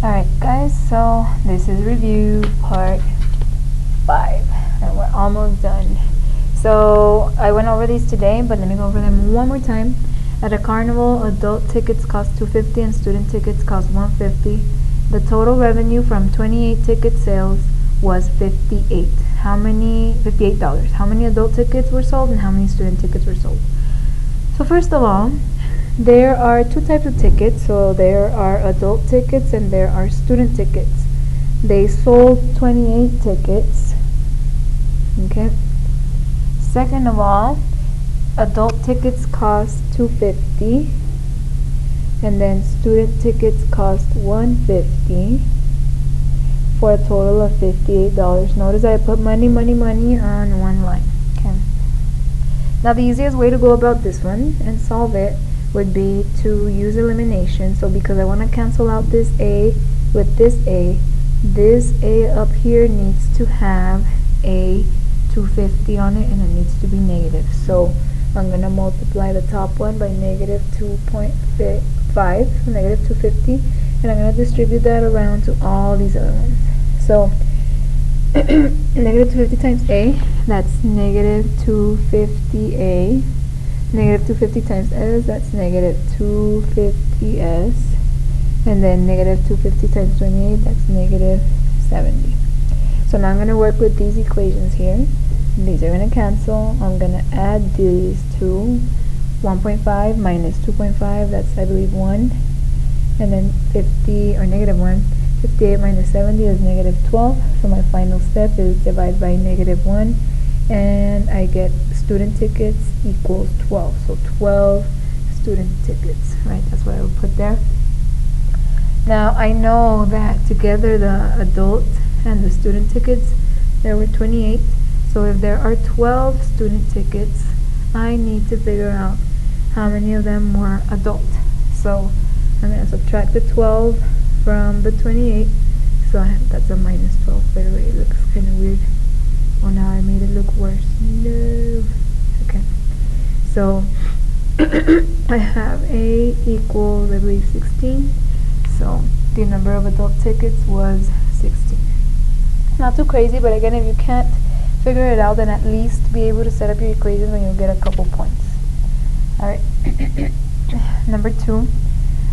Alright guys, so this is review part 5 and we're almost done. So I went over these today, but let me go over them one more time. At a carnival, adult tickets cost $2.50 and student tickets cost $1.50. The total revenue from 28 ticket sales was $58. $58. How many adult tickets were sold and how many student tickets were sold? So first of all, there are two types of tickets. So there are adult tickets and there are student tickets. They sold 28 tickets. Okay. Second of all, adult tickets cost $2.50 and then student tickets cost $1.50 for a total of $58. Notice I put money on one line. Okay. Now the easiest way to go about this one and solve it would be to use elimination. So because I want to cancel out this A with this A up here needs to have a 250 on it and it needs to be negative. So I'm going to multiply the top one by negative 2.5, negative 250, and I'm going to distribute that around to all these other ones. So negative 250 times A, that's negative 250A. Negative 250 times S, that's negative 250S. And then negative 250 times 28, that's negative 70. So now I'm going to work with these equations here. These are going to cancel. I'm going to add these two. 1.5 minus 2.5, that's I believe 1. And then 50, or negative 1. 58 minus 70 is negative 12. So my final step is divide by negative 1. And I get student tickets equals 12. So 12 student tickets, right? That's what I would put there. Now I know that together the adult and the student tickets, there were 28. So if there are 12 student tickets, I need to figure out how many of them were adult. So I'm going to subtract the 12 from the 28. So that's a minus 12. By the way, it looks kind of weird. Oh, now I made it look worse. No. Okay. So I have A equals, I believe, 16. So the number of adult tickets was 16. Not too crazy, but again, if you can't figure it out, then at least be able to set up your equations and you'll get a couple points. Alright. Number 2.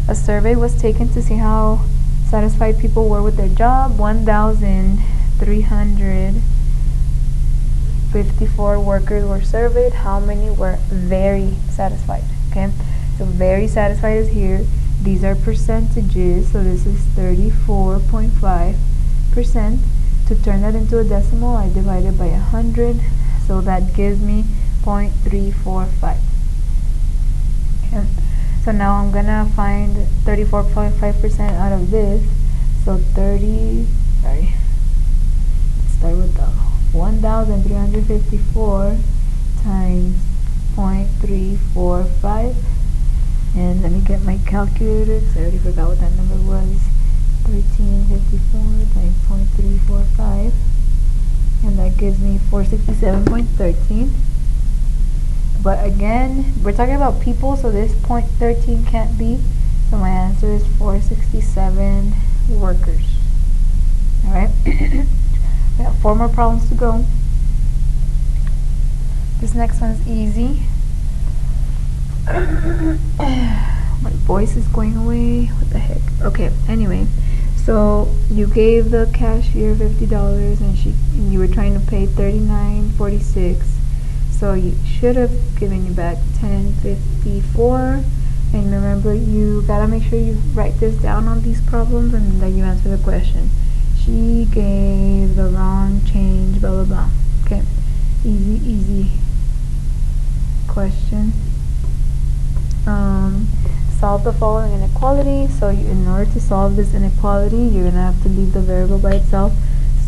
A survey was taken to see how satisfied people were with their job. 1,354 workers were surveyed. How many were very satisfied? Okay, so very satisfied is here. These are percentages, so this is 34.5%. To turn that into a decimal, I divide it by 100, so that gives me 0.345. Okay. So now I'm gonna find 34.5% out of this. So let's start with the 1,354 times 0.345, and let me get my calculator because I already forgot what that number was. 1354 times 0.345, and that gives me 467.13. But again, we're talking about people, so this 0.13 can't be. So my answer is 467 workers. Alright. We have 4 more problems to go. This next one's easy. My voice is going away. What the heck? Okay, anyway. So you gave the cashier $50 and you were trying to pay $39.46. So you should have given you back $10.54. And remember, you gotta make sure you write this down on these problems and that you answer the question. She gave the wrong change, blah blah blah. Okay, easy question. Solve the following inequality. So in order to solve this inequality, you're gonna have to leave the variable by itself.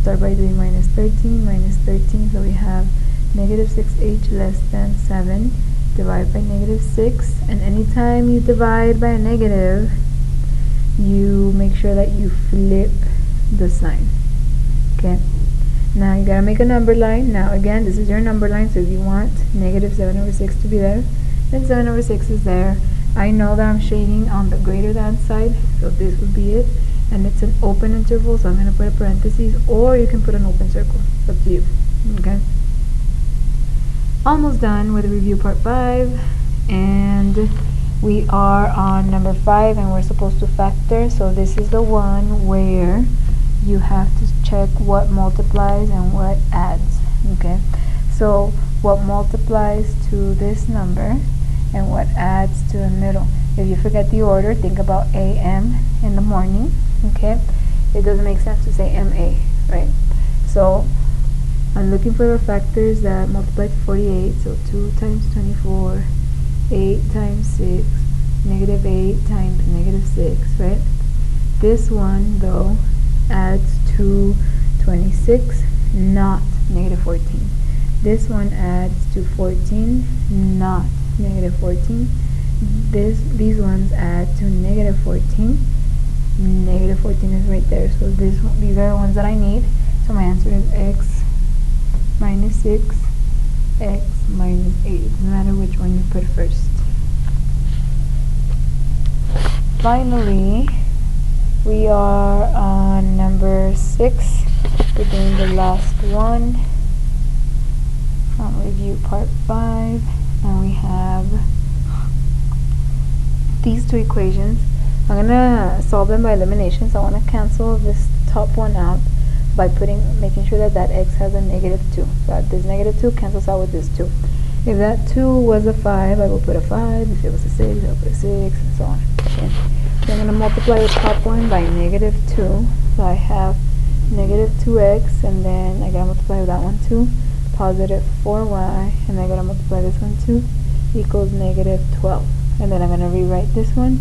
Start by doing minus 13, so we have negative 6h less than 7, divide by negative 6, and anytime you divide by a negative, you make sure that you flip the sign. Okay, now you gotta make a number line. Now again, this is your number line, so if you want negative 7/6 to be there, then 7/6 is there. I know that I'm shading on the greater than side, so this would be it. and it's an open interval, so I'm going to put a parentheses, or you can put an open circle. It's up to you. Okay. Almost done with review part 5, and we are on number 5, and we're supposed to factor. So this is the one where you have to check what multiplies and what adds. Okay, so what multiplies to this number and what adds to the middle. If you forget the order, think about AM in the morning. Okay, it doesn't make sense to say MA, right? So I'm looking for the factors that multiply to 48. So 2 times 24, 8 times 6, negative 8 times negative 6, right? This one though adds to 26, not negative 14. This one adds to 14, not negative 14. These ones add to negative 14. Negative 14 is right there. So these are the ones that I need. So my answer is x minus 6, x minus 8. It doesn't matter which one you put first. Finally, we are on number 6. We're doing the last one. Review part 5, and we have these two equations. I'm gonna solve them by elimination, so I want to cancel this top one out by making sure that x has a negative 2. So this negative 2 cancels out with this 2. If that 2 was a 5, I will put a 5. If it was a 6, I'll put a 6, and so on. Okay. So I'm going to multiply the top one by negative 2. So I have negative 2x, and then I gotta multiply that one too. Positive 4y, and I gotta multiply this one too, equals negative 12. And then I'm gonna rewrite this one,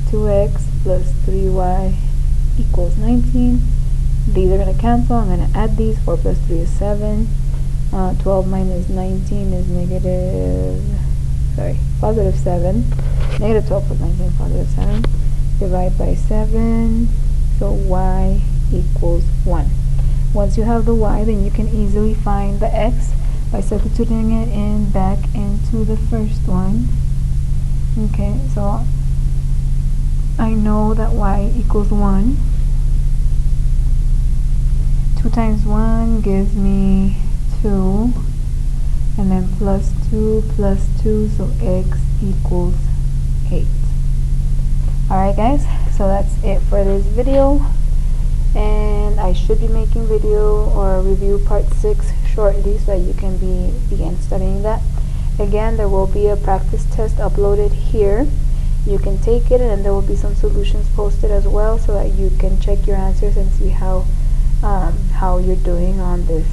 2x plus 3y equals 19. These are gonna cancel. I'm gonna add these. 4 plus 3 is 7. 12 minus 19 is positive 7. Negative 12 plus 19 is positive 7. Divide by 7. So y equals 1. Once you have the y, then you can easily find the x by substituting it back into the first one. Okay, so I know that y equals 1. 2 times 1 gives me 2, and then plus 2 plus 2, so x equals 8. Alright guys, so that's it for this video, and I should be making video or review part 6 shortly so that you can begin studying that. Again, there will be a practice test uploaded here. You can take it, and there will be some solutions posted as well so that you can check your answers and see how you're doing on this